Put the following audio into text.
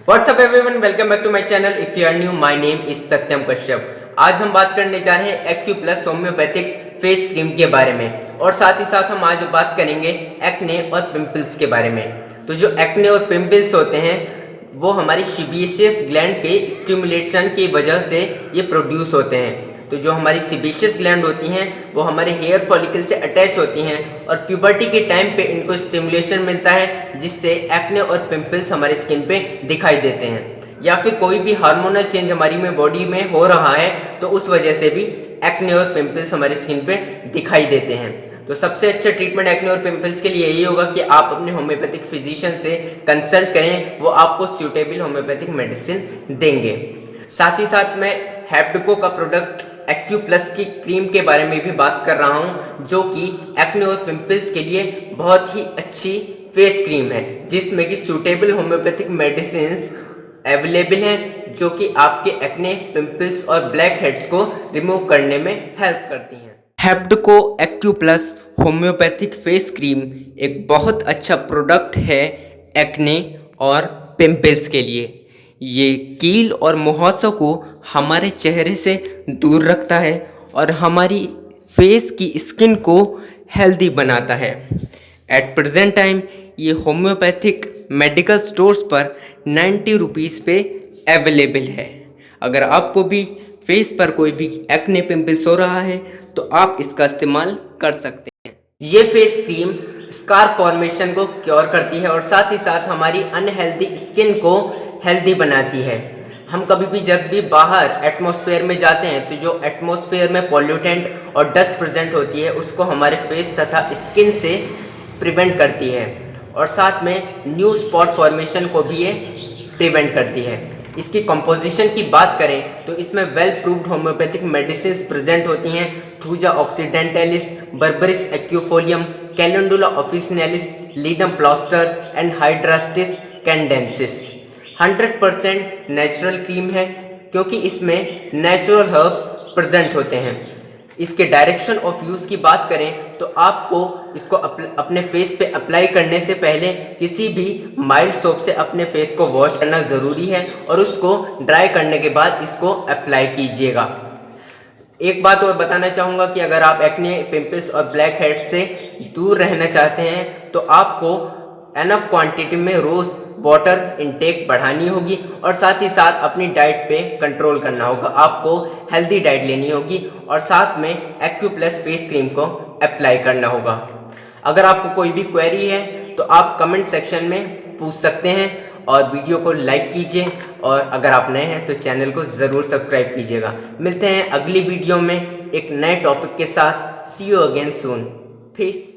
WhatsApp everyone, welcome back to my channel. If you are new, my name is Satyam Kashyap. आज हम बात करने जा रहे हैं AQ plus homeopathic face cream के बारे में और साथ ही साथ हम आज बात करेंगे एक्ने और पिंपल्स के बारे में। तो जो एक्ने और पिंपल्स होते हैं वो हमारी सीबेशियस ग्लैंड के स्टिमुलेशन की वजह से ये प्रोड्यूस होते हैं। तो जो हमारी सीबेशियस ग्लैंड होती हैं वो हमारे हेयर फॉलिकल से अटैच होती हैं और प्यूबर्टी के टाइम पे इनको स्टिमुलेशन मिलता है जिससे एक्ने और पिंपल्स हमारी स्किन पे दिखाई देते हैं। या फिर कोई भी हार्मोनल चेंज हमारी में बॉडी में हो रहा है तो उस वजह से भी एक्ने और पिंपल्स हमारी स्किन पे दिखाई देते हैं। तो सबसे अच्छा ट्रीटमेंट एक्ने और पिंपल्स के लिए यही होगा कि आप अपने होम्योपैथिक फिजिशियन से कंसल्ट करें, वो आपको सूटेबल होम्योपैथिक मेडिसिन देंगे। साथ ही साथ मैं हैप्डको का प्रोडक्ट एक्यू प्लस की क्रीम के बारे में भी बात कर रहा हूं, जो कि एक्ने और पिंपल्स के लिए बहुत ही अच्छी फेस क्रीम है जिसमें कि सूटेबल होम्योपैथिक मेडिसिन अवेलेबल हैं जो कि आपके एक्ने, पिंपल्स और ब्लैक हेड्स को रिमूव करने में हेल्प करती हैं। Hapdco AQ plus homeopathic face cream एक बहुत अच्छा प्रोडक्ट है एक्ने और पिंपल्स के लिए। ये कील और मुहासों को हमारे चेहरे से दूर रखता है और हमारी फेस की स्किन को हेल्दी बनाता है। एट प्रेजेंट टाइम ये होम्योपैथिक मेडिकल स्टोर्स पर 90 रुपीज़ पे अवेलेबल है। अगर आपको भी फेस पर कोई भी एक्ने पिंपल्स हो रहा है तो आप इसका इस्तेमाल कर सकते हैं। ये फेस क्रीम स्कार फॉर्मेशन को क्योर करती है और साथ ही साथ हमारी अनहेल्दी स्किन को हेल्दी बनाती है। हम कभी भी जब भी बाहर एटमॉस्फेयर में जाते हैं तो जो एटमॉस्फेयर में पॉल्यूटेंट और डस्ट प्रेजेंट होती है उसको हमारे फेस तथा स्किन से प्रिवेंट करती है और साथ में न्यू स्पॉट फॉर्मेशन को भी ये प्रिवेंट करती है। इसकी कंपोजिशन की बात करें तो इसमें well proved homeopathic medicine present होती हैं। Thuja occidentalis, berberis aquifolium, calendula officinalis, ledum palustre and hydrastis canadensis 100% natural cream है क्योंकि इसमें नेचुरल हर्ब्स प्रेजेंट होते हैं। इसके डायरेक्शन ऑफ यूज़ की बात करें तो आपको इसको अपने फेस पे अप्लाई करने से पहले किसी भी माइल्ड सोप से अपने फेस को वॉश करना ज़रूरी है और उसको ड्राई करने के बाद इसको अप्लाई कीजिएगा। एक बात और बताना चाहूँगा कि अगर आप एक्ने, पिंपल्स और ब्लैक हेड्स से दूर रहना चाहते हैं तो आपको एनफ क्वांटिटी में रोज़ वाटर इनटेक बढ़ानी होगी और साथ ही साथ अपनी डाइट पे कंट्रोल करना होगा। आपको हेल्दी डाइट लेनी होगी और साथ में एक्यू प्लस फेस क्रीम को अप्लाई करना होगा। अगर आपको कोई भी क्वेरी है तो आप कमेंट सेक्शन में पूछ सकते हैं और वीडियो को लाइक कीजिए और अगर आप नए हैं तो चैनल को ज़रूर सब्सक्राइब कीजिएगा। मिलते हैं अगली वीडियो में एक नए टॉपिक के साथ। सी यू अगेन सून। पीस।